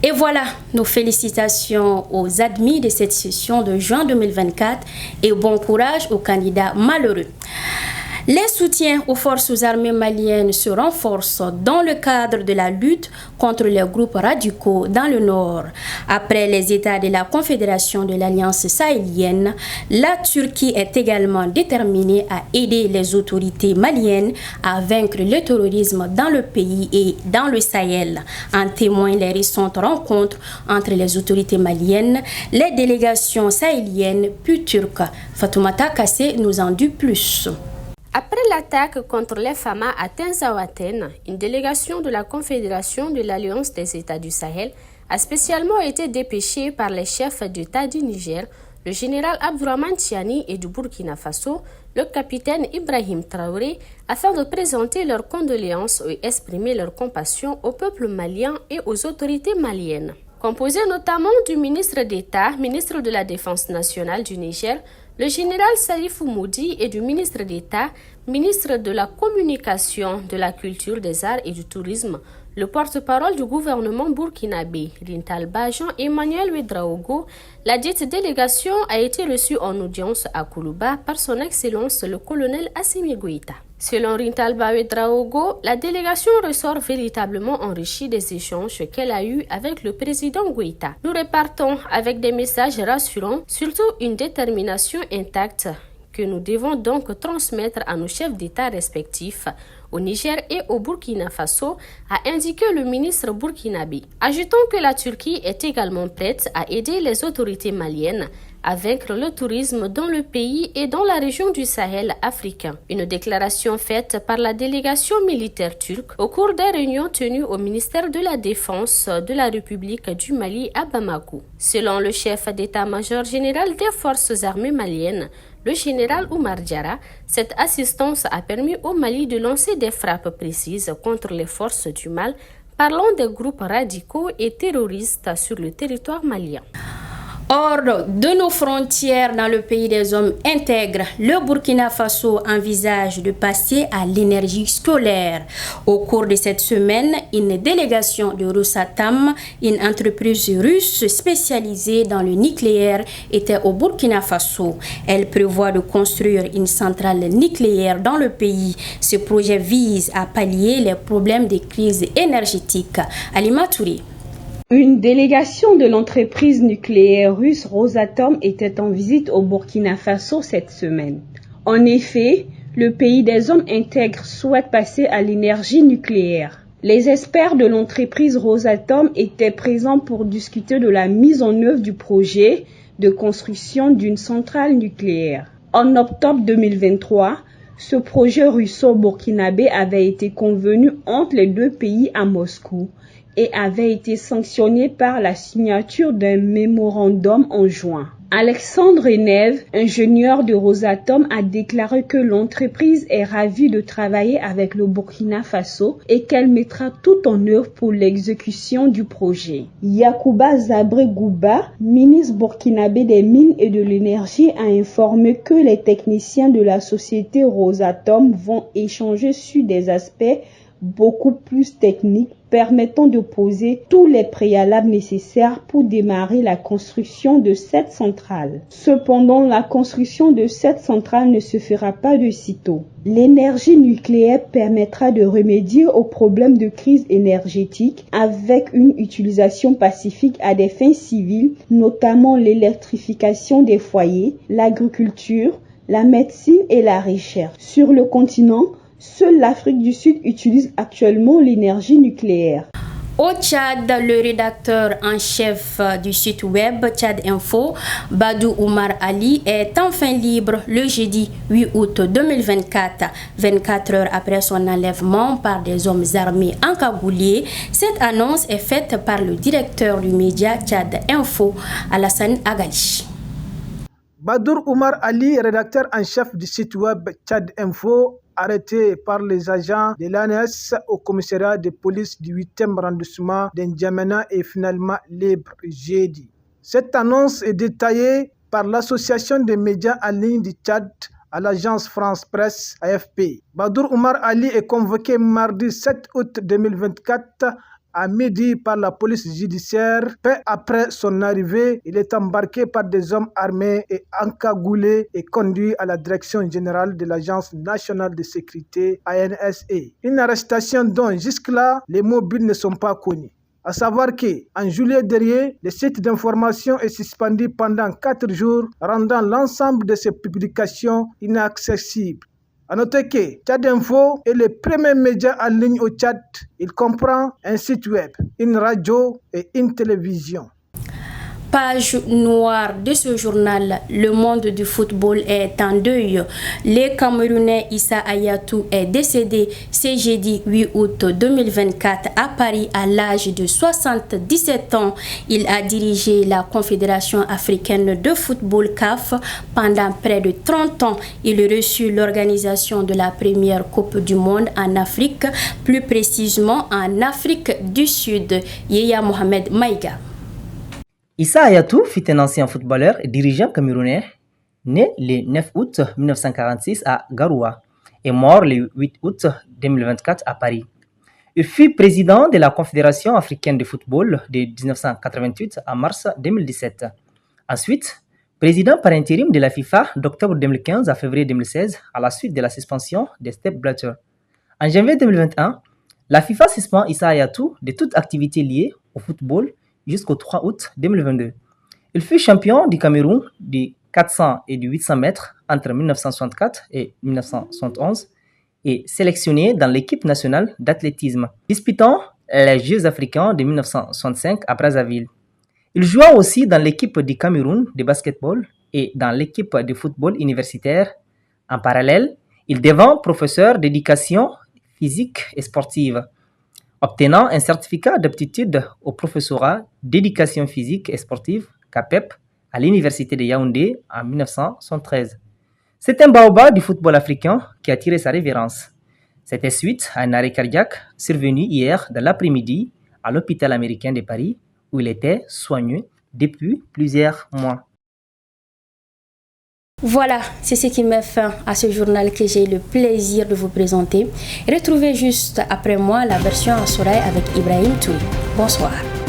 Et voilà, nos félicitations aux admis de cette session de juin 2024 et bon courage aux candidats malheureux. Les soutiens aux forces armées maliennes se renforcent dans le cadre de la lutte contre les groupes radicaux dans le nord. Après les États de la Confédération de l'Alliance sahélienne, la Turquie est également déterminée à aider les autorités maliennes à vaincre le terrorisme dans le pays et dans le Sahel. En témoignent les récentes rencontres entre les autorités maliennes, les délégations sahéliennes puis turques. Fatoumata Kassé nous en dit plus. Après l'attaque contre les FAMA à Tinzaouaten, une délégation de la Confédération de l'Alliance des États du Sahel a spécialement été dépêchée par les chefs d'État du Niger, le général Abdourahmane Tiani, et du Burkina Faso, le capitaine Ibrahim Traoré, afin de présenter leurs condoléances et exprimer leur compassion au peuple malien et aux autorités maliennes. Composé notamment du ministre d'État, ministre de la Défense nationale du Niger, le général Salifou Moudi, et du ministre d'État, ministre de la Communication, de la Culture, des Arts et du Tourisme, le porte-parole du gouvernement burkinabé, Rintalba Jean-Emmanuel Ouedraogo. La dite délégation a été reçue en audience à Koulouba par son Excellence le colonel Assimi Goïta. Selon Rintalba Ouedraogo, la délégation ressort véritablement enrichie des échanges qu'elle a eus avec le président Goïta. Nous repartons avec des messages rassurants, surtout une détermination intacte que nous devons donc transmettre à nos chefs d'État respectifs au Niger et au Burkina Faso, a indiqué le ministre burkinabé. Ajoutons que la Turquie est également prête à aider les autorités maliennes à vaincre le tourisme dans le pays et dans la région du Sahel africain. Une déclaration faite par la délégation militaire turque au cours des réunions tenues au ministère de la Défense de la République du Mali à Bamako. Selon le chef d'état-major général des forces armées maliennes, le général Oumar Diarra, cette assistance a permis au Mali de lancer des frappes précises contre les forces du mal, parlant des groupes radicaux et terroristes sur le territoire malien. Hors de nos frontières, dans le pays des hommes intègres, le Burkina Faso envisage de passer à l'énergie solaire. Au cours de cette semaine, une délégation de Rosatom, une entreprise russe spécialisée dans le nucléaire, était au Burkina Faso. Elle prévoit de construire une centrale nucléaire dans le pays. Ce projet vise à pallier les problèmes de crise énergétique. Alima Touré. Une délégation de l'entreprise nucléaire russe Rosatom était en visite au Burkina Faso cette semaine. En effet, le pays des hommes intègres souhaite passer à l'énergie nucléaire. Les experts de l'entreprise Rosatom étaient présents pour discuter de la mise en œuvre du projet de construction d'une centrale nucléaire. En octobre 2023, ce projet russo-burkinabé avait été convenu entre les deux pays à Moscou et avait été sanctionné par la signature d'un mémorandum en juin. Alexandre Neve, ingénieur de Rosatom, a déclaré que l'entreprise est ravie de travailler avec le Burkina Faso et qu'elle mettra tout en œuvre pour l'exécution du projet. Yacouba Zabré Gouba, ministre burkinabé des Mines et de l'Énergie, a informé que les techniciens de la société Rosatom vont échanger sur des aspects beaucoup plus techniques permettant de poser tous les préalables nécessaires pour démarrer la construction de cette centrale. Cependant, la construction de cette centrale ne se fera pas de sitôt. L'énergie nucléaire permettra de remédier aux problèmes de crise énergétique avec une utilisation pacifique à des fins civiles, notamment l'électrification des foyers, l'agriculture, la médecine et la recherche. Sur le continent, seule l'Afrique du Sud utilise actuellement l'énergie nucléaire. Au Tchad, le rédacteur en chef du site web Tchad Info, Badou Oumar Ali, est enfin libre le jeudi 8 août 2024, 24 heures après son enlèvement par des hommes armés encagoulés. Cette annonce est faite par le directeur du média Tchad Info, Alassane Agali. Badour Oumar Ali, rédacteur en chef du site web Tchad Info, arrêté par les agents de l'ANS au commissariat de police du 8e arrondissement d'N'Djamena est finalement libre jeudi. Cette annonce est détaillée par l'association des médias en ligne du Tchad à l'agence France Presse AFP. Badour Oumar Ali est convoqué mardi 7 août 2024 à midi par la police judiciaire. Peu après son arrivée, il est embarqué par des hommes armés et encagoulés et conduit à la direction générale de l'Agence nationale de sécurité ANSA. Une arrestation dont jusque-là, les mobiles ne sont pas connus. À savoir qu'en juillet dernier, le site d'information est suspendu pendant 4 jours, rendant l'ensemble de ses publications inaccessibles. À noter que Tchad Info est le premier média en ligne au Tchad. Il comprend un site web, une radio et une télévision. Page noire de ce journal, le monde du football est en deuil. Le Camerounais Issa Hayatou est décédé ce jeudi 8 août 2024 à Paris à l'âge de 77 ans. Il a dirigé la Confédération africaine de football CAF pendant près de 30 ans. Il reçut l'organisation de la première Coupe du monde en Afrique, plus précisément en Afrique du Sud. Yaya Mohamed Maïga. Issa Hayatou fut un ancien footballeur et dirigeant camerounais, né le 9 août 1946 à Garoua et mort le 8 août 2024 à Paris. Il fut président de la Confédération africaine de football de 1988 à mars 2017. Ensuite, président par intérim de la FIFA d'octobre 2015 à février 2016 à la suite de la suspension de Sepp Blatter. En janvier 2021, la FIFA suspend Issa Hayatou de toute activité liée au football jusqu'au 3 août 2022. Il fut champion du Cameroun du 400 et du 800 mètres entre 1964 et 1971 et sélectionné dans l'équipe nationale d'athlétisme, disputant les Jeux africains de 1965 à Brazzaville. Il joua aussi dans l'équipe du Cameroun de basketball et dans l'équipe de football universitaire. En parallèle, il devint professeur d'éducation physique et sportive, obtenant un certificat d'aptitude au professorat d'éducation physique et sportive, CAPEP, à l'université de Yaoundé en 1973. C'est un baobab du football africain qui a attiré sa révérence. C'était suite à un arrêt cardiaque survenu hier dans l'après-midi à l'hôpital américain de Paris, où il était soigné depuis plusieurs mois. Voilà, c'est ce qui met fin à ce journal que j'ai le plaisir de vous présenter. Retrouvez juste après moi la version en soleil avec Ibrahim Touré. Bonsoir.